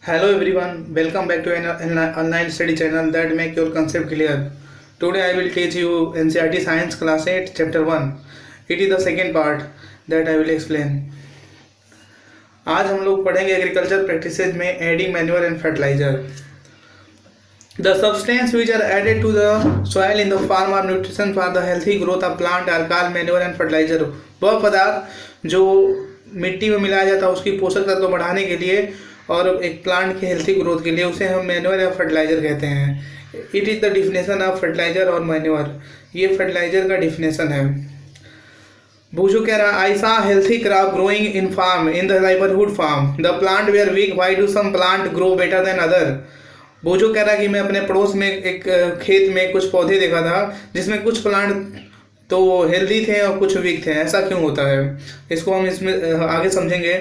Hello everyone, welcome back to an online study channel that make your concept clear. Today I will teach you NCERT Science Class 8 Chapter 1. It is the second part that I will explain. आज हम लोग पढ़ेंगे agriculture practices में adding manure and fertiliser. The substances which are added to the soil in the form of nutrition for the healthy growth of plant are called manure and fertilizer. वह पदार्थ जो मिट्टी में मिलाया जाता है उसकी पोषक तत्व बढ़ाने के लिए और एक प्लांट की हेल्थी ग्रोथ के लिए उसे हम मैन्योर या फर्टिलाइजर कहते हैं. It is the definition of fertilizer और मैन्योर. ये फर्टिलाइजर का डिफिनेशन है. भूजू कह रहा I saw healthy crop growing in farm in the neighbourhood farm the plant were weak why do some plant grow better than other. Boojho कह रहा कि मैं अपने पड़ोस में एक खेत में कुछ पौधे देखा था जिसमें कुछ प्लांट तो हेल्दी थे और कुछ वीक थे. ऐसा क्यों होता है इसको हम इसमें आगे समझेंगे.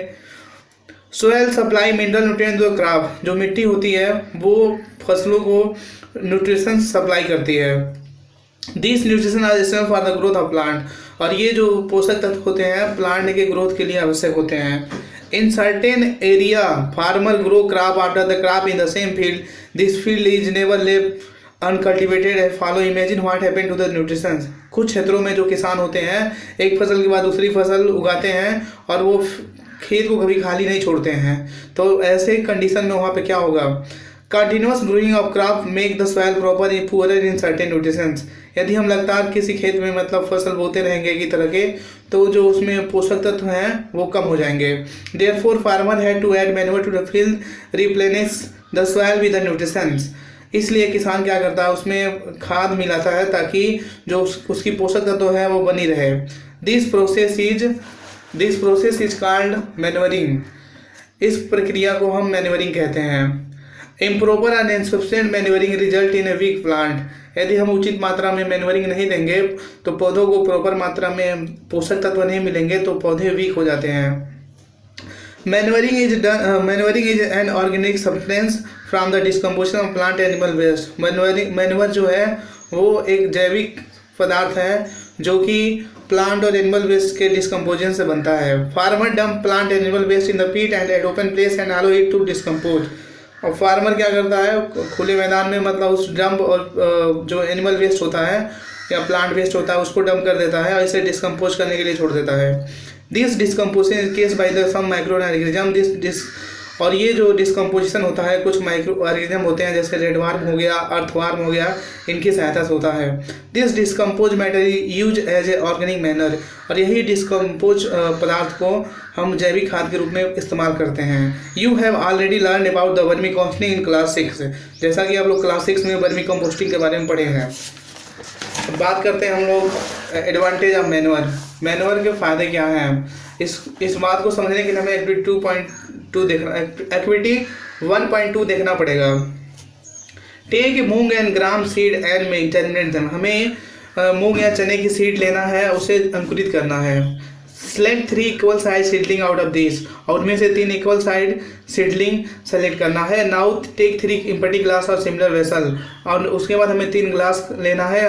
Soil supply mineral nutrient to the crop. जो मिट्टी होती है वो फसलों को न्यूट्रिशन सप्लाई करती है. This nutrition are essential for the growth of plant. और ये जो पोषक तत्व होते हैं प्लांट के ग्रोथ के लिए आवश्यक होते हैं. In certain area farmer grow crop after the crop in the same field. This field is never left uncultivated and fallow. Imagine what happened to the nutrition. कुछ क्षेत्रों में जो किसान होते हैं एक फसल के बाद दूसरी फसल उगाते हैं और वो खेत को कभी खाली नहीं छोड़ते हैं. तो ऐसे कंडीशन में वहाँ पे क्या होगा. Continuous growing of crop make the soil proper in poorer in certain nutritions. यदि हम लगातार किसी खेत में मतलब फसल बोते रहेंगे की तरह के तो जो उसमें पोषक तत्व हैं वो कम हो जाएंगे. Therefore farmer had to add manure to the field replenish the soil with the nutritions. इसलिए किसान क्या करता है उसमें खाद मिलाता है ताकि जो उसकी पोषक तत्व है वो बनी रहे. This process is called manuring. इस प्रक्रिया को हम मैन्योरिंग कहते हैं. Improper and insufficient manuring result in a weak plant. यदि हम उचित मात्रा में मैन्योरिंग नहीं देंगे तो पौधों को प्रॉपर मात्रा में पोषक तत्व नहीं मिलेंगे तो पौधे वीक हो जाते हैं. Manuring is an organic substance from the decomposition of plant animal waste. Manure जो है वो एक जैविक पदार्थ है जो कि प्लांट और एनिमल वेस्ट के डिस्कम्पोजन से बनता है. Farmer dump plant animal waste in the pit and at open place and allow it to decompose. और फार्मर क्या करता है खुले मैदान में मतलब उस डंप और जो एनिमल वेस्ट होता है या प्लांट वेस्ट होता है उसको डंप कर देता है और इसे डिस्कम्पोज करने के लिए छोड़ देता है. This decomposition is caused by the some micro organism. और ये जो डिस्कम्पोजिशन होता है कुछ माइक्रो ऑर्गेनिज्म होते हैं जैसे रेडवार्म हो गया अर्थवार्म हो गया इनकी सहायता से होता है. This decompose matter use as a organic manure. और यही डिस्कम्पोज पदार्थ को हम जैविक खाद के रूप में इस्तेमाल करते हैं. You have already learn about the vermi composting in class 6. जैसा कि आप लोग क्लास 6 में वर्मी कंपोस्टिंग के बारे में पढ़े हैं. बात करते हैं हम लोग एडवांटेज ऑफ मैन्योर. मैन्योर के फ़ायदे क्या हैं इस बात को समझने के लिए हमें एक्टिविटी 1.2 देखना पड़ेगा. Take moong and gram seed and में जर्मिनेट देम. हमें मूंग या चने की सीड लेना है उसे अंकुरित करना है. Select 3 equal size seedling out of this. और उनमें से 3 इक्वल साइड सीडलिंग सेलेक्ट करना है. नाउ टेक 3 एम्प्टी ग्लास और सिमिलर वेसल. और उसके बाद हमें 3 ग्लास लेना है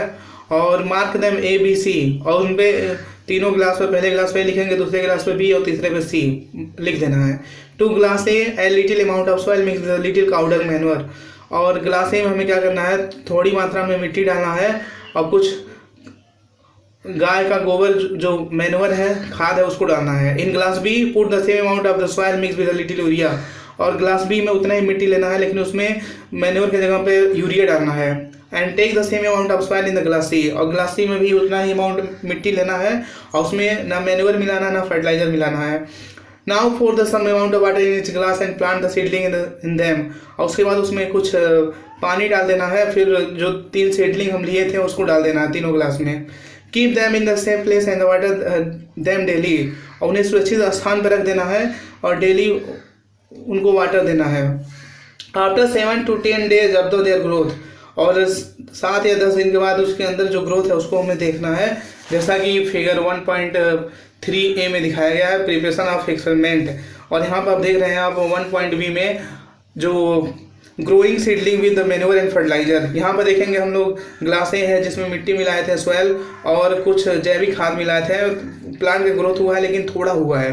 और mark them A B C. और उन पे तीनों ग्लास पे पहले ग्लास पे लिखेंगे दूसरे ग्लास पे बी और तीसरे पे सी लिख देना है. 2 glass a little amount of soil mix with little cow dung manure. और ग्लास ए में हमें क्या करना है थोड़ी मात्रा में मिट्टी डालना है और कुछ गाय का गोबर जो मैन्योर है खाद है उसको डालना है. In glass B put the same amount of the soil mix with little urea. और ग्लास बी में उतना ही मिट्टी लेना है लेकिन उसमें मैन्योर की जगह पे यूरिया डालना है. And take the same amount of soil in the glass C. और ग्लास सी में भी उतना ही अमाउंट मिट्टी लेना है और उसमें ना मैन्योर मिलाना ना फर्टिलाइजर मिलाना है. Now pour the same amount of water in each glass and plant the seedling in them. और उसके बाद उसमें कुछ पानी डाल देना है. फिर जो 3 सीडलिंग हम लिए थे उसको डाल देना है तीनों ग्लास में. Keep them in the safe place and water them daily. और उन्हें सुरक्षित स्थान पर रख देना है और डेली उनको वाटर देना है. After 7 to 10 days observe their growth. और 7 या 10 दिन के बाद उसके अंदर जो ग्रोथ है उसको हमें देखना है जैसा कि फिगर 1.3a में दिखाया गया है प्रिपरेशन ऑफ एक्सपेरिमेंट. और यहाँ पर आप देख रहे हैं आप 1.b में जो growing seedling with manure and fertiliser. यहाँ पर देखेंगे हम लोग ग्लासें हैं जिसमें मिट्टी मिलाए थे सॉइल और कुछ जैविक खाद मिलाए थे. प्लांट का ग्रोथ हुआ है लेकिन थोड़ा हुआ है.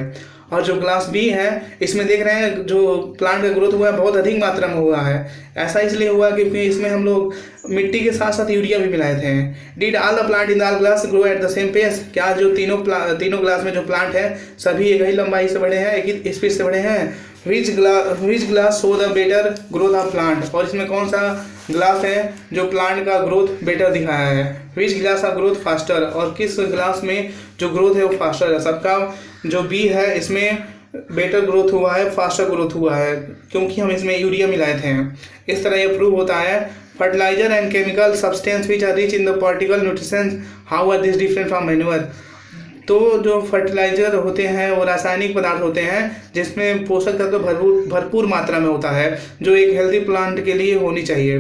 और जो क्लास बी है इसमें देख रहे हैं जो प्लांट का ग्रोथ हुआ है बहुत अधिक मात्रा में हुआ है। ऐसा इसलिए हुआ क्योंकि इसमें हम लोग मिट्टी के साथ साथ यूरिया भी मिलाए थे। Did all the plant in the glass grow at the same pace? क्या जो तीनों क्लास में जो प्लांट है सभी एक ही लंबाई से बढ़े हैं, एक ही स्पीड से बढ़े हैं? Which glass show the better growth of plant? और इसमें कौन सा ग्लास है जो प्लांट का ग्रोथ बेटर दिखाया है? विच ग्लास ऑफ ग्रोथ फास्टर? और किस ग्लास में जो ग्रोथ है वो फास्टर है? सबका जो बी है इसमें बेटर ग्रोथ हुआ है, फास्टर ग्रोथ हुआ है क्योंकि हम इसमें यूरिया मिलाए थे। इस तरह ये प्रूव होता है। Fertiliser and chemical substance which are rich in the particle nutritions, how are this different from manure? तो जो फर्टिलाइजर होते हैं वो रासायनिक पदार्थ होते हैं जिसमें पोषक तत्व भरपूर मात्रा में होता है जो एक हेल्दी प्लांट के लिए होनी चाहिए।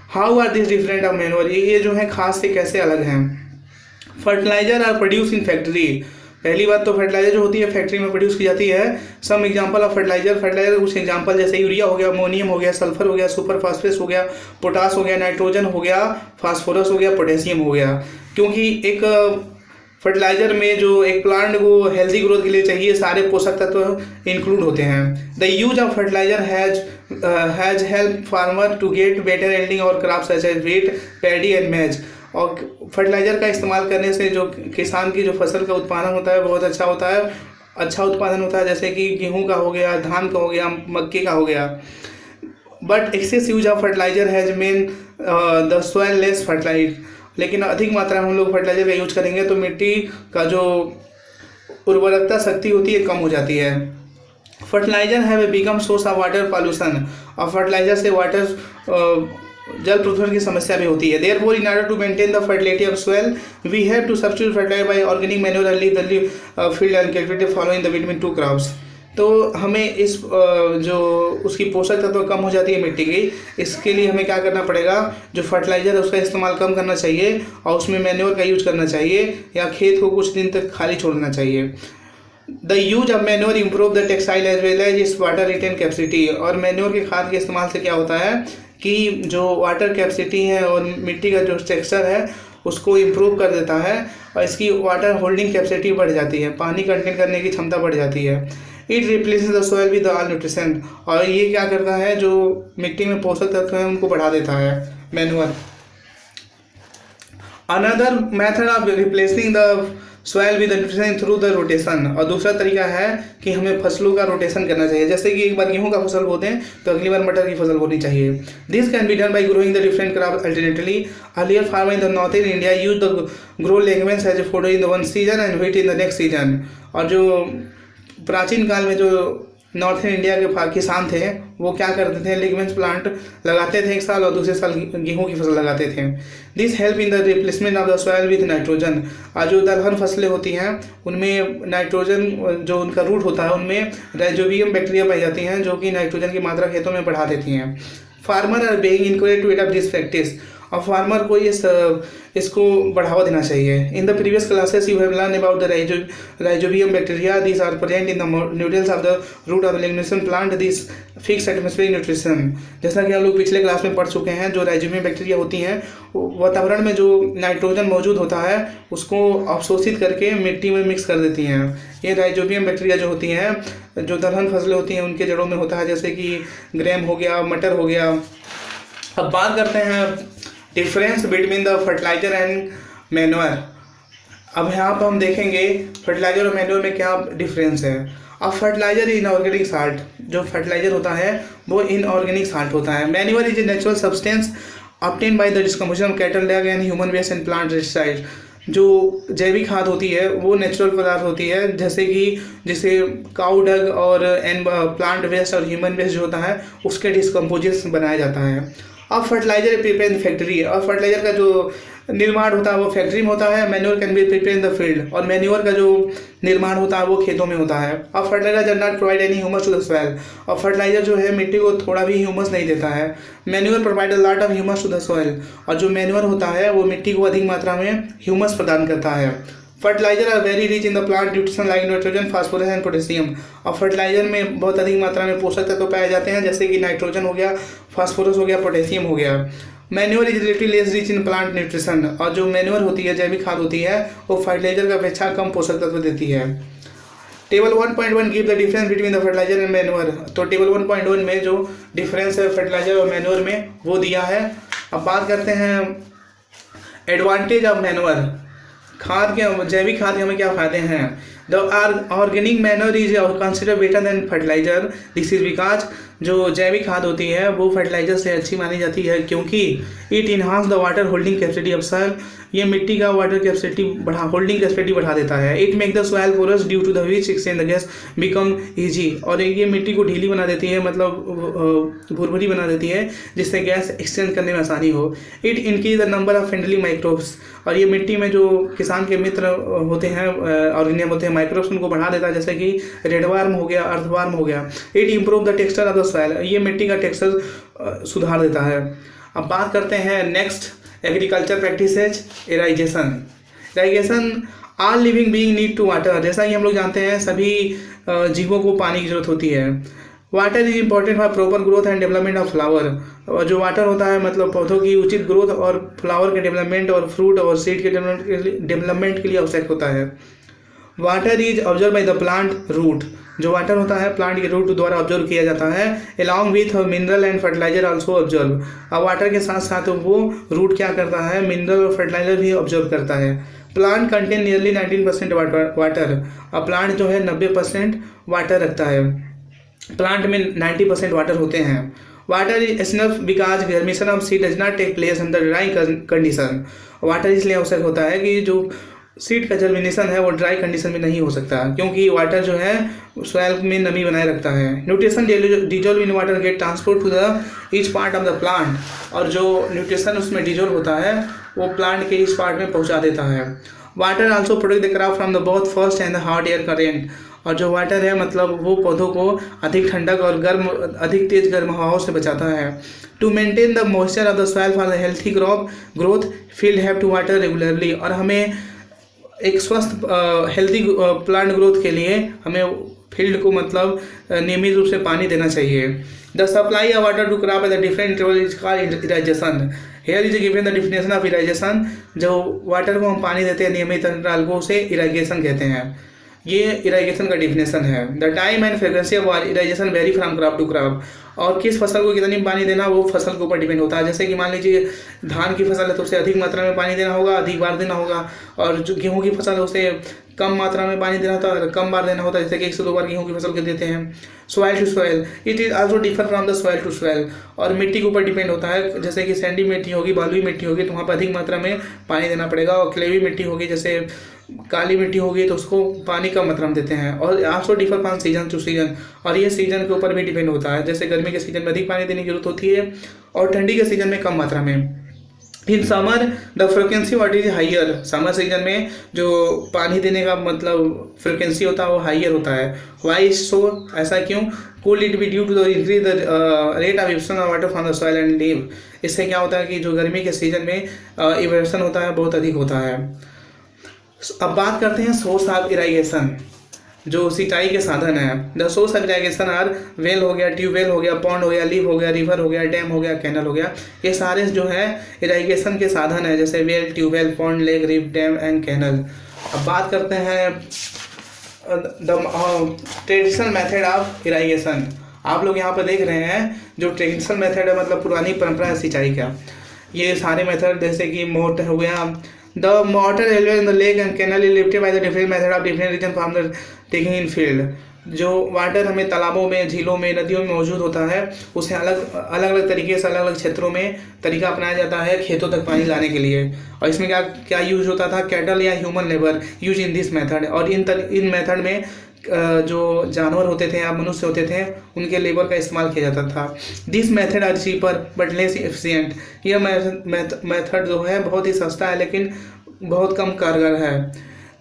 How are this different of manure? ये जो है खास से कैसे अलग हैं? Fertiliser are produce in factory. पहली बात तो फर्टिलाइजर जो होती है फैक्ट्री में प्रोड्यूस की जाती है। सम एग्जांपल ऑफ फर्टिलाइजर कुछ एग्जांपल जैसे यूरिया हो गया, अमोनियम हो गया, सल्फर हो गया, सुपर फास्फेट हो गया, पोटास हो गया, नाइट्रोजन हो गया, फास्फोरस हो गया, पोटेशियम हो गया। क्योंकि एक फर्टिलाइजर में जो एक प्लांट को हेल्दी ग्रोथ के लिए चाहिए सारे पोषक तत्व इंक्लूड होते हैं। The use of fertiliser has help farmer to get better yielding और crops such as wheat, paddy and maize. और फर्टिलाइजर का इस्तेमाल करने से जो किसान की जो फसल का उत्पादन होता है बहुत अच्छा होता है, अच्छा उत्पादन होता है, जैसे कि गेहूं का हो गया, धान का हो गया, मक्के का हो गया। But excess use of fertiliser has made the soil less fertilise. लेकिन अधिक मात्रा में हम लोग फर्टिलाइजर का यूज करेंगे तो मिट्टी का जो उर्वरकता शक्ति होती है कम हो जाती है। Fertiliser have become source of water pollution. और फर्टिलाइजर से वाटर जल प्रदूषण की समस्या भी होती है। Therefore in order to maintain the fertility of soil we have to substitute fertiliser by organic manure and leave the field and cultivate following the between two crops. तो हमें इस जो उसकी पोषक तत्व कम हो जाती है मिट्टी की, इसके लिए हमें क्या करना पड़ेगा, जो फर्टिलाइजर है उसका इस्तेमाल कम करना चाहिए और उसमें मैन्योर का यूज करना चाहिए या खेत को कुछ दिन तक खाली छोड़ना चाहिए। The use of manure improve the textile as well as its water retain capacity. और मैन्योर के खाद के इस्तेमाल से क्या होता है कि जो वाटर कैपेसिटी है और मिट्टी का जो टेक्सचर है उसको इम्प्रूव कर देता है और इसकी वाटर होल्डिंग कैपेसिटी बढ़ जाती है, पानी कंटेन करने की क्षमता बढ़ जाती है। It replaces the soil with all nutrition. और ये क्या करता है, जो मिट्टी में पोषक तत्व हैं उनको बढ़ा देता है manure. Another method of replacing the soil with nutrition through the rotation. और दूसरा तरीका है कि हमें फसलों का रोटेशन करना चाहिए। जैसे कि एक बार गेहूं का फसल बोते हैं तो अगली बार मटर की फसल बोनी चाहिए। This can be done by growing the different crop alternately. Earlier farmer in the northern India use the grow legumes as a food in the one season and wheat in the next season. और जो प्राचीन काल में जो northern India के किसान थे वो क्या करते थे, लिगमेंट्स प्लांट लगाते थे एक साल और दूसरे साल गेहूं की फसल लगाते थे। This help in the replacement of the soil with nitrogen. और जो दलहन फसलें होती हैं उनमें नाइट्रोजन जो उनका रूट होता है उनमें राइजोबियम बैक्टीरिया पाई जाती हैं जो कि नाइट्रोजन की मात्रा खेतों में बढ़ा देती हैं। Farmer are being encouraged to adopt this practice. और फार्मर को इसको बढ़ावा देना चाहिए। In the previous classes you have learn about the rhizobium bacteria. These are present in the nodules of the root of the leguminous plant. This fix atmospheric nutrition. जैसा कि हम लोग पिछले क्लास में पढ़ चुके हैं, जो राइजोबियम बैक्टीरिया होती हैं वातावरण में जो नाइट्रोजन मौजूद होता है उसको अवशोषित करके मिट्टी में मिक्स कर देती हैं। ये राइजोबियम बैक्टीरिया जो होती हैं जो दलहन फसलें होती हैं उनके जड़ों में होता है, जैसे कि ग्रेम हो गया, मटर हो गया। अब बात करते हैं difference between the fertiliser and manure. अब यहाँ पर हम देखेंगे फर्टिलाइजर और मैन्योर में क्या डिफरेंस है। अब फर्टिलाइजर इनऑर्गेनिक साल्ट, जो फर्टिलाइजर होता है वो इनऑर्गेनिक साल्ट होता है। Manure is a natural substance obtained by the decomposition of cattle dung and human waste and plant residue. जो जैविक खाद होती है वो नेचुरल पदार्थ होती है, जैसे कि जिसे काउ डंग और एंड प्लांट वेस्ट और ह्यूमन वेस्ट जो होता है उसके डिस्कम्पोजिशन बनाया जाता है। अब फर्टिलाइजर प्रिपेयर इन फैक्ट्री। और फर्टिलाइजर का जो निर्माण होता है वो फैक्ट्री में होता है। Manure can be prepare in the field. और मैन्योर का जो निर्माण होता है वो खेतों में होता है। अब fertiliser does not provide any humus to the soil. और फर्टिलाइजर जो है मिट्टी को थोड़ा भी ह्यूमस नहीं देता है। Manure provide a lot of humus to the soil. और जो मैन्योर होता है वो मिट्टी को अधिक मात्रा में ह्यूमस प्रदान करता है। Fertiliser are very rich in the plant nutrition like nitrogen, phosphorus and potassium. और फर्टिलाइजर में बहुत अधिक मात्रा में पोषक तत्व पाए जाते हैं, जैसे कि नाइट्रोजन हो गया, फास्फोरस हो गया, पोटेशियम हो गया। Manure is relatively less rich in plant nutrition. और जो मैन्योर होती है, जैविक खाद होती है, वो फर्टिलाइजर का अपेक्षा कम पोषक तत्व देती है। Table 1.1 give the difference between the fertiliser and manure. तो टेबल 1.1 में जो डिफरेंस है फर्टिलाइजर और मैन्योर में वो दिया है। अब बात करते हैं एडवांटेज ऑफ मैन्योर, खाद के, जैविक खाद के हमें क्या फायदे हैं। The organic manure is consider better than fertiliser, this is because जो जैविक खाद होती है वो फर्टिलाइजर से अच्छी मानी जाती है क्योंकि it enhance the water holding capacity of soil, ये मिट्टी का वाटर कैपेसिटी होल्डिंग कैपेसिटी बढ़ा देता है। It make the soil porous due to the which exchange the gas become easy, और ये मिट्टी को ढीली बना देती है, मतलब भुरभुरी बना देती है जिससे गैस एक्सचेंज करने में आसानी हो। It increase the number of friendly microbes, और ये मिट्टी में जो किसान के मित्र होते हैं ऑर्गेनिज्म होते हैं माइक्रोब्स, उनको बढ़ा देता है, जैसे कि रेडवार्म हो गया, अर्थवार्म हो गया। It improve the texture of the soil, ये मिट्टी का टेक्सचर सुधार देता है। अब बात करते हैं next agriculture practices, irrigation. Irrigation, all living being need to water, जैसा कि हम लोग जानते हैं सभी जीवों को पानी की जरूरत होती है। Water is important for proper growth and development of flower, और जो वाटर होता है मतलब पौधों की उचित ग्रोथ और फ्लावर के डेवलपमेंट और फ्रूट और सीड के डेवलपमेंट के लिए आवश्यक होता है। Water is observe by the plant root, जो वाटर होता है प्लांट के रूट द्वारा ऑब्जर्व किया जाता है। Along with mineral and fertiliser also observe, अब वाटर के साथ साथ वो रूट क्या करता है, मिनरल और फर्टिलाइजर भी ऑब्जर्व करता है। प्लांट कंटेन नियरली 19% वाटर, अब प्लांट जो है 90% वाटर रखता है, प्लांट में 90% वाटर होते हैं। Water is enough because germination of seed does not take place under dry condition, water इसलिए आवश्यक होता है कि जो सीड का जर्मिनेशन है वो ड्राई कंडीशन में नहीं हो सकता क्योंकि वाटर जो है सॉइल में नमी बनाए रखता है। Nutrition dissolve in water get transport to the each part of the plant, और जो न्यूट्रिशन उसमें डिजोल्व होता है वो प्लांट के ईच पार्ट में पहुंचा देता है। Water also protect the crop from the both first and the hot air current, और जो वाटर है मतलब वो पौधों को अधिक ठंडक और अधिक तेज गर्म हवाओं से बचाता है। To maintain the moisture of the soil for the healthy crop growth field have to water regularly, और हमें एक स्वस्थ हेल्दी प्लांट ग्रोथ के लिए हमें फील्ड को मतलब नियमित रूप से पानी देना चाहिए। The supply of water to crop at the different interval is called irrigation. Here is given the definition of irrigation, जो वाटर को हम पानी देते हैं नियमित अंतराल को उसे इराइगेशन कहते हैं। ये इराइगेशन का डिफिनेशन है। The time and frequency of irrigation vary from crop to crop, और किस फसल को कितनी पानी देना वो फसल के ऊपर डिपेंड होता है। जैसे कि मान लीजिए धान की फसल है तो उसे अधिक मात्रा में पानी देना होगा, अधिक बार देना होगा, और जो गेहूं की फसल है उसे कम मात्रा में पानी देना होता है, कम बार देना होता है, जैसे कि 1 से 2 बार गेहूं की फसल के देते हैं। Soil to soil, it is also differ from the soil to soil, और मिट्टी के ऊपर डिपेंड होता है। जैसे कि सैंडी मिट्टी होगी, बालुई मिट्टी होगी तो वहाँ पर अधिक मात्रा में पानी देना पड़ेगा, और क्लेवी मिट्टी होगी जैसे काली मिट्टी होगी तो उसको पानी कम मात्रा में देते हैं। और also differ from season two season, और ये सीजन के ऊपर भी डिपेंड होता है। जैसे गर्मी के सीजन में अधिक पानी देने की जरूरत होती है और ठंडी के सीजन में कम मात्रा में। In summer the frequency what is higher, summer season में जो पानी देने का मतलब फ्रिक्वेंसी होता है वो हाइयर होता है। वाई सो, ऐसा क्यों? Could it be due to the increase the rate of evaporation of water from the soil and leave, इससे क्या होता है कि जो गर्मी के सीजन में इवेप्शन होता है बहुत अधिक होता है। अब बात करते हैं सोर्स ऑफ इराइगेशन, जो सिंचाई के साधन है। The source of irrigation are well हो गया, ट्यूबवेल हो गया, पॉन्ड हो गया, लीव हो गया, रिवर हो गया, डैम हो गया, कैनल हो गया, ये सारे जो है इराइगेशन के साधन है, जैसे well, tubewell, pond, lake, river, dam and canal. अब बात करते हैं the traditional method of irrigation. आप लोग यहाँ पर देख रहे हैं जो ट्रेडिशनल मेथड है मतलब पुरानी परंपरा है सिंचाई का, ये सारे मेथड जैसे कि मोटर हो गया। The water available in the lake and canal is lifted by the different method of different region from the taking in field। जो वाटर हमें तालाबों में, झीलों में, नदियों में मौजूद होता है उसे अलग अलग तरीके से अलग अलग क्षेत्रों में तरीका अपनाया जाता है खेतों तक पानी लाने के लिए। और इसमें क्या क्या यूज होता था? कैटल या human labour use in this method, और इन मेथड में जो जानवर होते थे या मनुष्य होते थे उनके लेबर का इस्तेमाल किया जाता था। This method are cheaper but less efficient, यह मेथड जो है बहुत ही सस्ता है लेकिन बहुत कम कारगर है।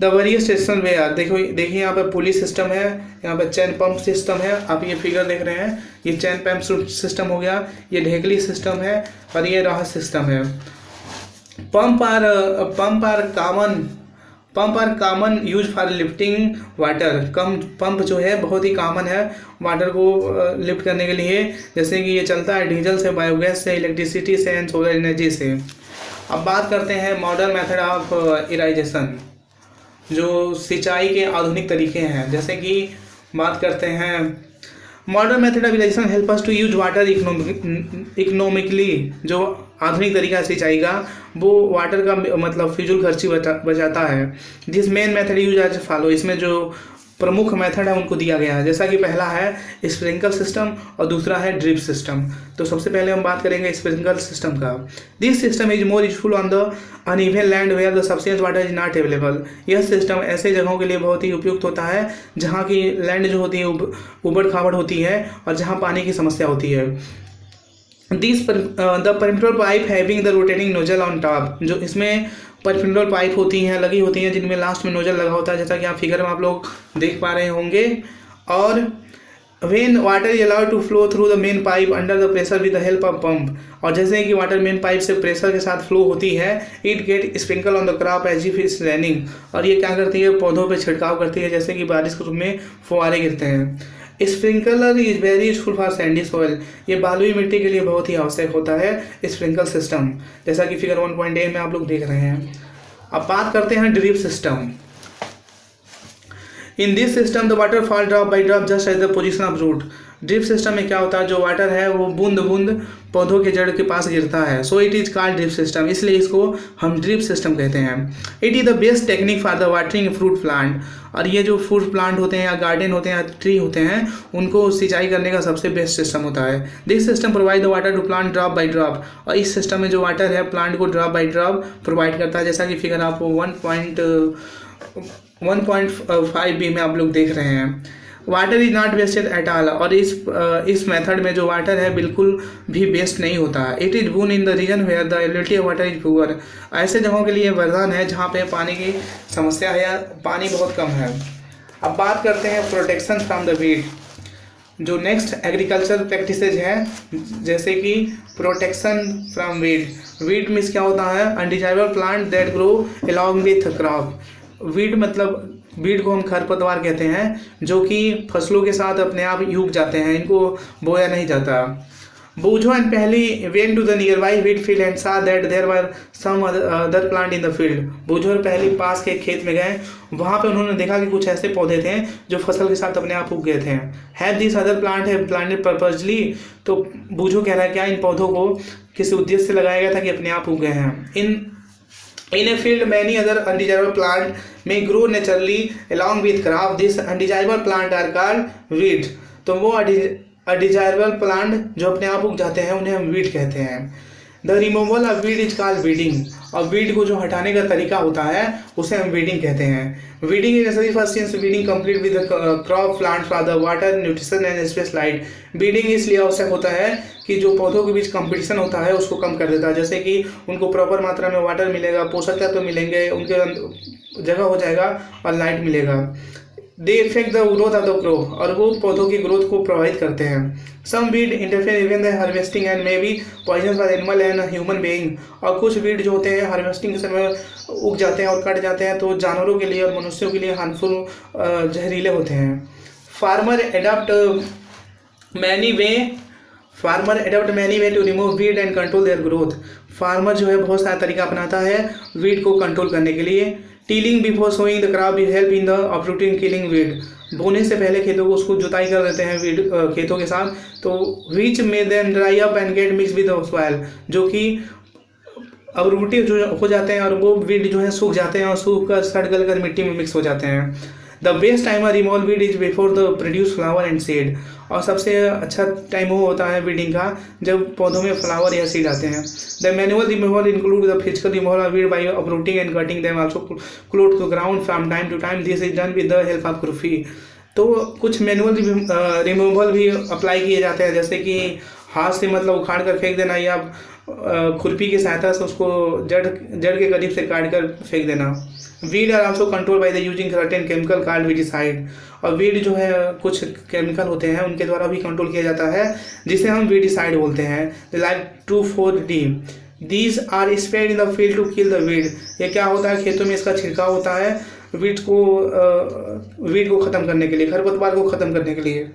The various station way are, देखिए यहाँ पर पुली सिस्टम है, यहाँ पर चैन पंप सिस्टम है, आप ये फिगर देख रहे हैं, ये चैन पंप सिस्टम हो गया, ये ढेकली सिस्टम है और ये राहत सिस्टम है। Pump are common use for lifting water, pump जो है बहुत ही कॉमन है वाटर को लिफ्ट करने के लिए, जैसे कि ये चलता है डीजल से, बायोगैस से, इलेक्ट्रिसिटी से एंड सोलर एनर्जी से। अब बात करते हैं मॉडर्न मेथड ऑफ इराइगेशन। जो सिंचाई के आधुनिक तरीके हैं, जैसे कि बात करते हैं modern method of irrigation help us to use water economically. जो आधुनिक तरीका है सिंचाई का, वो वाटर का मतलब फिजूल खर्ची बचाता है। This main method use as follow, इसमें जो प्रमुख मेथड है उनको दिया गया है, जैसा कि पहला है स्प्रिंकल सिस्टम और दूसरा है ड्रिप सिस्टम। तो सबसे पहले हम बात करेंगे स्प्रिंकल सिस्टम का। This system is more useful on the uneven land where the sufficient water is not available. यह सिस्टम ऐसे जगहों के लिए बहुत ही उपयुक्त होता है जहाँ की लैंड जो होती है उबड़ खाबड़ होती है और जहाँ पानी की समस्या होती है। This the perpendicular pipe having the rotating nozzle on top, जो इसमें परफिंडल पाइप होती हैं, लगी होती हैं, जिनमें लास्ट में नोजल लगा होता है, जैसा कि आप फिगर में आप लोग देख पा रहे होंगे। और when water is allowed to flow through the main pipe under the pressure with the help of pump, और जैसे कि वाटर मेन पाइप से प्रेशर के साथ फ्लो होती है, it get sprinkle on the crop as if it's raining, और ये क्या करती है, पौधों पे छिड़काव करती है जैसे कि बारिश के रूप में फुहारे गिरते हैं। Sprinkler is very useful for Sandy soil, ये बालुई मिट्टी के लिए बहुत ही आवश्यक होता है स्प्रिंकल सिस्टम, जैसा कि फिगर 1.8 में आप लोग देख रहे हैं। अब बात करते हैं drip system. In this system the water fall drop by drop just as the position of root. Drip system में क्या होता है, जो वाटर है वो बूंद बूंद पौधों के जड़ के पास गिरता है, so it is called drip system, इसलिए इसको हम ड्रिप सिस्टम कहते हैं। It is the best technique for the watering fruit plant, और ये जो फ्रूट प्लांट होते हैं या गार्डन होते हैं या ट्री होते हैं, उनको सिंचाई करने का सबसे बेस्ट सिस्टम होता है। This system provide the water to plant drop by drop, और इस सिस्टम में जो वाटर है प्लांट को ड्रॉप बाई ड्रॉप प्रोवाइड करता है, जैसा कि फिगर आप 1.5 बी में आप लोग देख रहे हैं। Water is not wasted at all, और इस मेथड में जो वाटर है बिल्कुल भी वेस्ट नहीं होता है। It is bone in the region where the availability of water is poor, ऐसे जगहों के लिए वरदान है जहाँ पे पानी की समस्या है या पानी बहुत कम है। अब बात करते हैं प्रोटेक्शन फ्रॉम द वीड। जो नेक्स्ट एग्रीकल्चर प्रैक्टिसेज हैं, जैसे कि protection from weed. Weed means क्या होता है, undesirable plant that grow along with crop. Weed मतलब वीड को हम खरपतवार कहते हैं, जो कि फसलों के साथ अपने आप उग जाते हैं, इनको बोया नहीं जाता। Boojho and Paheli went to the nearby wheat field and saw that there were some other plant in the field. Boojho और पहली पास के खेत में गए, वहाँ पे उन्होंने देखा कि कुछ ऐसे पौधे थे जो फसल के साथ अपने आप उग गए थे। हैव दिस अदर प्लांट है प्लांटेड पर्पजली, तो बूझो कह रहा है क्या इन पौधों को किसी उद्देश्य से लगाया गया था कि अपने आप उग गए हैं। In a field, many other undesirable plant may grow naturally along with crop. These undesirable plant are called weeds. तो वो undesirable plant जो अपने आप उग जाते हैं उन्हें हम weed कहते हैं। The removal of weed is called weeding. और weed को जो हटाने का तरीका होता है उसे हम weeding कहते हैं। Weeding is necessary for since weeding complete with the crop plant for the water, nutrition and space light. Weeding इसलिए आवश्यक होता है कि जो पौधों के बीच कंपटीशन होता है उसको कम कर देता है, जैसे कि उनको प्रॉपर मात्रा में वाटर मिलेगा, पोषक तत्व तो मिलेंगे, उनके जगह हो जाएगा और लाइट मिलेगा। They affect the growth of the crop, और वो पौधों की ग्रोथ को प्रभावित करते हैं। Some weed interfere even the harvesting and may be poison for animal and human being. और कुछ वीड जो होते हैं हार्वेस्टिंग के समय उग जाते हैं और कट जाते हैं, तो जानवरों के लिए और मनुष्यों के लिए हार्मफुल जहरीले होते हैं। Farmer adopt many way to remove weed and control their growth. Farmer जो है बहुत सारा तरीका अपनाता है वीड को कंट्रोल करने के लिए। Tilling before sowing the crop will help in the uprooting killing weed. बोने से पहले खेतों को उसको जुताई कर देते हैं वीड खेतों के साथ, तो विच में then dry up and get mix with the soil, जो कि अपरूटिंग जो हो जाते हैं और वो वीड जो है सूख जाते हैं और सूख कर सड़ गल कर मिट्टी में मिक्स हो जाते हैं। The best time removal weed is before the produce flower and seed. और सबसे अच्छा टाइम वो होता है वीडिंग का जब पौधों में फ्लावर या सीड आते हैं। The manual removal include the physical removal of weed by uprooting and cutting them also close to ground from time to time. This is done with the help of khurpi. तो कुछ manual removal भी apply किए जाते हैं, जैसे कि हाथ से मतलब उखाड़ कर फेंक देना या खुरपी की सहायता से उसको जड़ के करीब से काट कर फेंक देना। Weed are also control by the using certain chemical called weedicide. और वीड जो है कुछ केमिकल होते हैं उनके द्वारा भी कंट्रोल किया जाता है, जिसे हम वीडिसाइड बोलते हैं। Like 2,4-D। These are spread in the field to kill the weed. ये क्या होता है, खेतों में इसका छिड़काव होता है वीड को ख़त्म करने के लिए, खरपतवार को ख़त्म करने के लिए।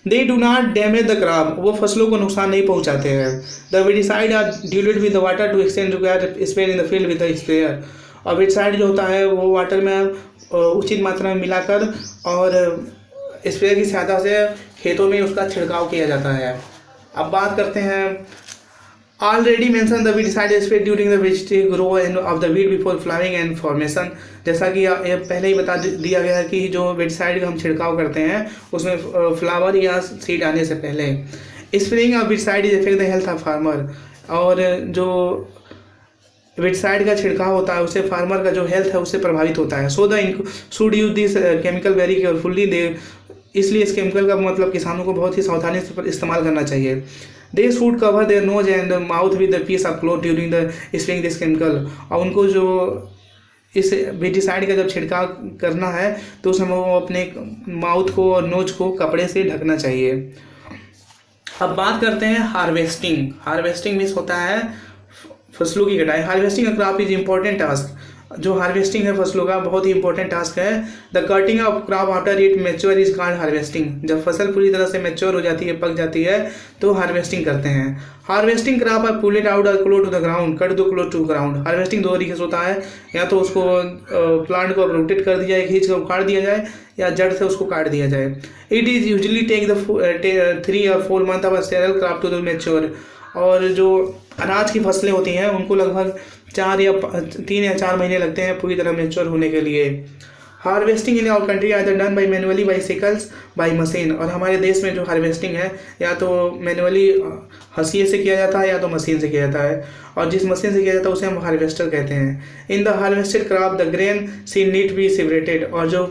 They do not damage the crop. वो फसलों को नुकसान नहीं पहुंचाते हैं। The weedicide are diluted with the water to extend required spray in the field with the sprayer. और वेटसाइड जो होता है वो वाटर में उचित मात्रा में मिलाकर और स्प्रे की सहायता से खेतों में उसका छिड़काव किया जाता है। अब बात करते हैं already mention the weedicide spray during the vegetative growth of the weed before flowering and formation. जैसा कि ये पहले ही बता दिया गया है कि जो वीडसाइड का हम छिड़काव करते हैं उसमें फ्लावर या सीड आने से पहले। Spraying of weedicide is affect the health of farmer. और जो वीडसाइड का छिड़काव होता है उससे फार्मर का जो हेल्थ है उससे प्रभावित होता है। So the should use this chemical very carefully they. इसलिए इस केमिकल का मतलब किसानों को बहुत ही सावधानी से इस्तेमाल करना चाहिए। They should cover their nose and mouth with the piece of cloth during the spraying this chemical. और उनको जो इस वीडसाइड का जब छिड़काव करना है तो उस समय वो अपने माउथ को और नोज को कपड़े से ढकना चाहिए। अब बात करते हैं हार्वेस्टिंग। हार्वेस्टिंग मीन्स होता है फसलों की कटाई। Harvesting crop is important task. जो हार्वेस्टिंग है फसलों का बहुत ही इंपॉर्टेंट टास्क है। The cutting of crop after it mature is called harvesting. जब फसल पूरी तरह से मैच्योर हो जाती है, पक जाती है, तो हार्वेस्टिंग करते हैं। Harvesting crop are pull it out or close to the ground, cut do close to ground. Harvesting दो तरीके से होता है, या तो उसको प्लांट को रोटेट कर दिया जाए, खींच कर उखाड़ दिया जाए, या जड़ से उसको काट दिया जाए। It is usually take the 3 or 4 months of cereal crop to the mature. और जो अनाज की फसलें होती हैं उनको लगभग 3 या 4 महीने लगते हैं पूरी तरह मैच्योर होने के लिए। Harvesting in our country either done by manually, by sickles, by machine. और हमारे देश में जो हार्वेस्टिंग है या तो मैनुअली हंसिए से किया जाता है या तो मशीन से किया जाता है। और जिस मशीन से किया जाता है उसे हम हार्वेस्टर कहते हैं। In the harvested crop the grain seed need be separated. और जो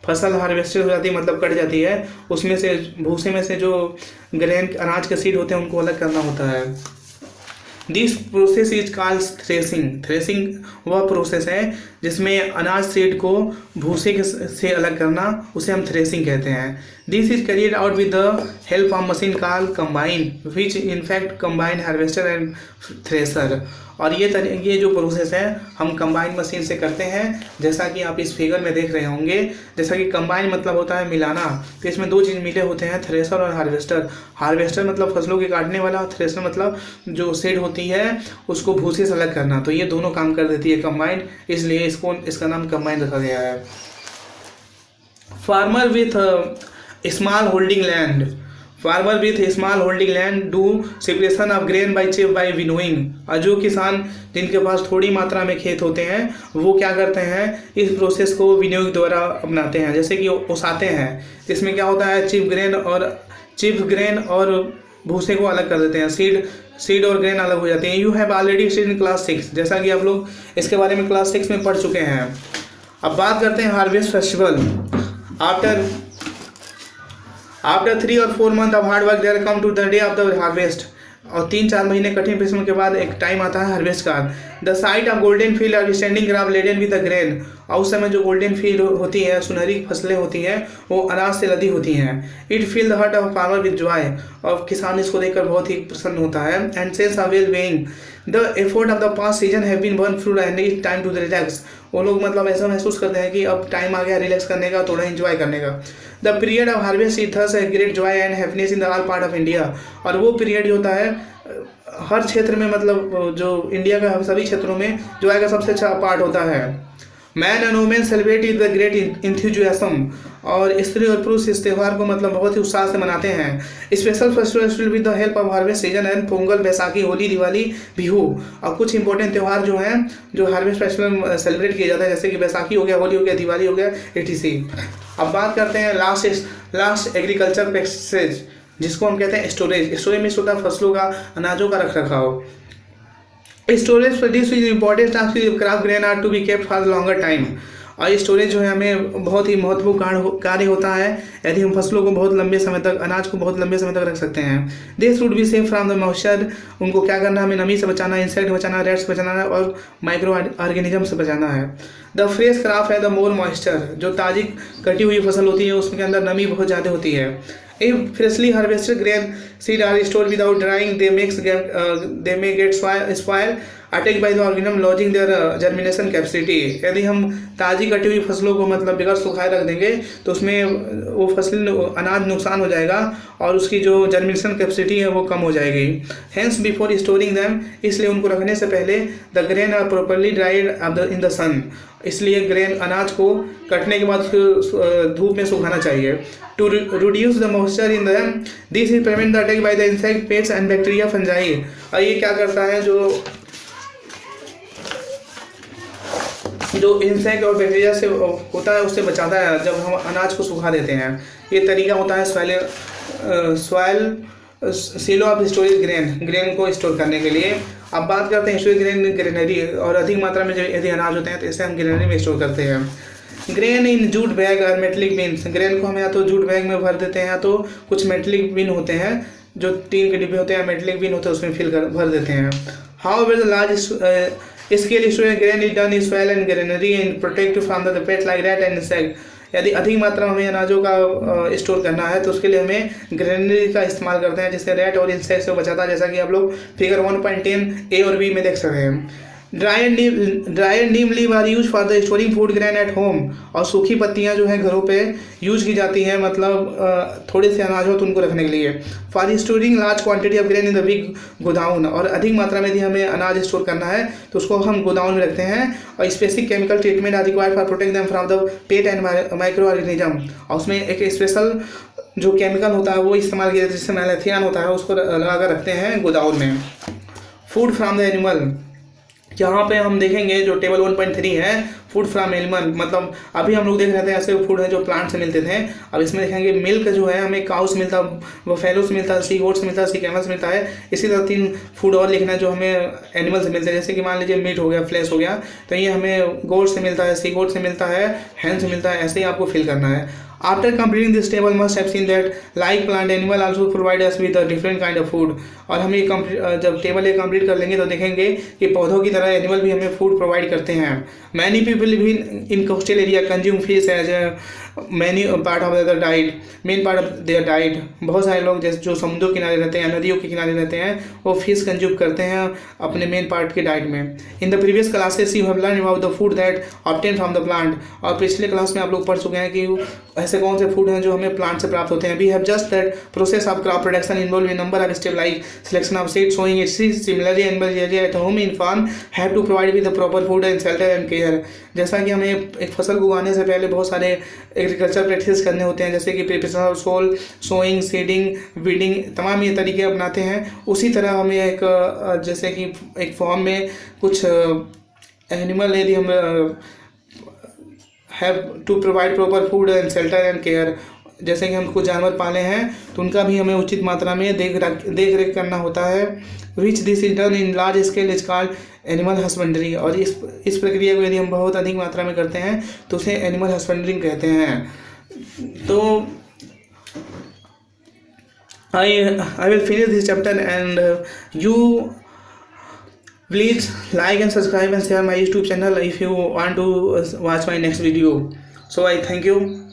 फसल हार्वेस्टेड हो जाती है मतलब कट जाती है, उसमें से भूसे में से जो ग्रेन अनाज के सीड होते हैं उनको अलग करना होता है। This process is called threshing. Threshing वह प्रोसेस है जिसमें अनाज सीड को भूसे के से अलग करना, उसे हम थ्रेसिंग कहते हैं। This is carried out with the help of machine called combine, which in fact combine harvester and thresher. और ये जो प्रोसेस है हम कंबाइन मशीन से करते हैं, जैसा कि आप इस फिगर में देख रहे होंगे। जैसा कि कंबाइन मतलब होता है मिलाना, तो इसमें 2 चीज़ मिले होते हैं, थ्रेसर और हार्वेस्टर। हार्वेस्टर मतलब फसलों के काटने वाला, और थ्रेसर मतलब जो सीड होती है उसको भूसे से अलग करना। तो ये दोनों काम कर देती है कंबाइन, इसलिए इसका नाम कंबाइन रखा गया है। Farmer with small holding land. Farmer with small holding land do separation of grain by chip by winnowing. और जो किसान जिनके पास थोड़ी मात्रा में खेत होते हैं वो क्या करते हैं, इस प्रोसेस को विनोइंग द्वारा अपनाते हैं। जैसे कि ओसाते हैं, इसमें क्या होता है चिप ग्रेन और भूसे को अलग कर देते हैं, सीड और ग्रेन अलग हो जाते हैं। You have already studied in class 6, जैसा कि आप लोग इसके बारे में क्लास 6 में पढ़ चुके हैं। अब बात करते हैं harvest festival. After 3 or 4 months of hard work there come to the day of the harvest। और 3-4 महीने कठिन परिश्रम के बाद एक टाइम आता है हार्वेस्ट का। The sight of golden field और standing crop laden with the grain. और उस समय जो गोल्डन फील्ड होती है, सुनहरी फसलें होती हैं, वो अनाज से लदी होती हैं। It feel the heart of farmer with joy. और किसान इसको देखकर बहुत ही प्रसन्न होता है। And sense of well being the effort of the past season have been borne fruit and it time to relax. वो लोग मतलब ऐसा महसूस करते हैं कि अब टाइम आ गया रिलैक्स करने का, थोड़ा एंजॉय करने का। The period of harvest is thus a great Joy and happiness in the all part of India. और वो पीरियड जो होता है हर क्षेत्र में, मतलब जो इंडिया का सभी क्षेत्रों में जॉय का सबसे अच्छा पार्ट होता है। Man and women celebrate is the great enthusiasm. और स्त्री और पुरुष इस त्यौहार को मतलब बहुत ही उत्साह से मनाते हैं। Special festival with the help of harvest season and Pongal, Baisakhi, Holi, Diwali, Bihu. और कुछ इंपॉर्टेंट त्यौहार जो हैं जो हार्वेस्ट फेस्टिवल सेलिब्रेट किया जाता है, जैसे कि बैसाखी हो गया, होली हो गया, दिवाली हो गया, etc। अब बात करते हैं लास्ट एग्रीकल्चर प्रैक्टिसेज, जिसको हम कहते हैं स्टोरेज। स्टोरेज में होता है फसलों का, अनाजों का रख रखाव। Storage for this is important task crop grain are to be kept for longer time. और स्टोरेज जो है हमें बहुत ही महत्वपूर्ण कार्य होता है यदि हम फसलों को बहुत लंबे समय तक, अनाज को बहुत लंबे समय तक रख सकते हैं। This should be safe from the moisture. उनको क्या करना है, हमें नमी से बचाना, इंसेक्ट बचाना, रेट्स बचाना है और माइक्रो ऑर्गेनिज्म से बचाना है। द फ्रेश क्रॉप है द मोर मॉइस्चर। जो ताज़ी कटी हुई फसल होती है उसके अंदर नमी बहुत ज़्यादा होती है। If freshly harvested grain seed are stored without drying, they may get spoil attack by the organism losing their germination capacity. यदि हम ताज़ी कटी हुई फसलों को मतलब बगैर सुखाए रख देंगे तो उसमें वो फसल अनाज नुकसान हो जाएगा और उसकी जो जर्मिनेशन कैपेसिटी है वो कम हो जाएगी। हेंस बिफोर स्टोरिंग दैम, इसलिए उनको रखने से पहले the grain are properly dried in the sun, इसलिए ग्रेन अनाज को कटने के बाद धूप में सुखाना चाहिए। To reduce the moisture in them, this is prevent the attack by the insect, pests and bacteria fungi. और ये क्या करता है, जो इंसेक्ट और बैक्टीरिया से होता है उससे बचाता है जब हम अनाज को सुखा देते हैं। ये तरीका होता है soil silo of storage grain को स्टोर करने के लिए। अब बात करते हैं स्टोरेज ग्रेनरी, और अधिक मात्रा में यदि अनाज होते हैं तो इसे हम ग्रेनरी में स्टोर करते हैं। ग्रेन इन जूट बैग और मेटलिक बिन्स, ग्रेन को हम या तो जूट बैग में भर देते हैं या तो कुछ मेटलिक बिन होते हैं जो टीन के डिब्बे होते हैं, मेटलिक बिन होते हैं उसमें भर देते हैं। How the large scale storage grain is done in soil and granary and protect from the pets like rat and insect. यदि अधिक मात्रा में हमें अनाजों का स्टोर करना है तो उसके लिए हमें ग्रेनरी का इस्तेमाल करते हैं, जिससे रैट और इंसेक्ट से बचाता है, जैसा कि आप लोग फिगर 1.10 ए और बी में देख सकते हैं। Dry and neem leave are use for the storing food grain at home, और सूखी पत्तियां जो हैं घरों पे यूज की जाती हैं, मतलब थोड़े से अनाज हो तो उनको रखने के लिए। For storing large quantity of grain in the big godown, और अधिक मात्रा में यदि हमें अनाज स्टोर करना है तो उसको हम गोदाउन में रखते हैं। और specific chemical treatment are required for protect them from the pest and micro organism, और उसमें एक स्पेशल जो केमिकल होता है वो इस्तेमाल किया जाता है, जिससे मैलेथियन होता है, उसको लगाकर रखते हैं गोदाउन में। फूड फ्रॉम द एनिमल, यहाँ पे हम देखेंगे जो टेबल 1.3 है फूड फ्रॉम एनिमल, मतलब अभी हम लोग देख रहे थे ऐसे फूड है जो प्लांट से मिलते थे। अब इसमें देखेंगे मिल्क जो है हमें काउ से मिलता है, बफेलो से मिलता है, सी गोट से मिलता है, सी कैमल से मिलता है। इसी तरह 3 फूड और लिखना है जो हमें एनिमल से मिलते हैं, जैसे कि मान लीजिए मीट हो गया, फ्लैश हो गया, तो ये हमें गोट से मिलता है, सी गोट से मिलता है, हैन से मिलता है, ऐसे ही आपको फिल करना है। After completing this table, must have seen that like plant animal also provide us with a different kind of food। और हम ये जब टेबल ये कंप्लीट कर लेंगे तो देखेंगे कि पौधों की तरह एनिमल भी हमें फूड प्रोवाइड करते हैं। मैनी पीपल भी in coastal area consume fish as many part of their diet, main part of their diet. बहुत सारे लोग जैसे जो समुद्रों के किनारे रहते हैं, नदियों के किनारे रहते हैं, वो फिश कंज्यूम करते हैं अपने मेन पार्ट की डाइट में। इन the previous classes you have learn about the food that obtain from the plant, और पिछले क्लास में आप लोग पढ़ चुके हैं कि ऐसे कौन से फूड हैं जो हमें प्लांट से प्राप्त होते हैं। We have just that process of crop production involve in number of step like selection of seed, sowing its seeds, similarly animal at home in farm have to provide with the proper food and shelter and care. जैसा कि हमें एक फसल को उगाने से पहले बहुत सारे एग्रीकल्चर प्रैक्टिस करने होते हैं, जैसे कि preparation of soil, sowing, seeding, weeding, तमाम ये तरीके अपनाते हैं। उसी तरह हमें एक जैसे कि एक फॉर्म में कुछ एनिमल यदि हम have to provide proper food and shelter and care, जैसे कि हम कुछ जानवर पाले हैं तो उनका भी हमें उचित मात्रा में देख रेख करना होता है। Which this is done in large scale is called animal husbandry, और इस प्रक्रिया को यदि हम बहुत अधिक मात्रा में करते हैं तो उसे एनिमल हस्बेंड्रिंग कहते हैं। तो I will finish this chapter and you please like and subscribe and share my YouTube channel if you want to watch my next video. So I thank you.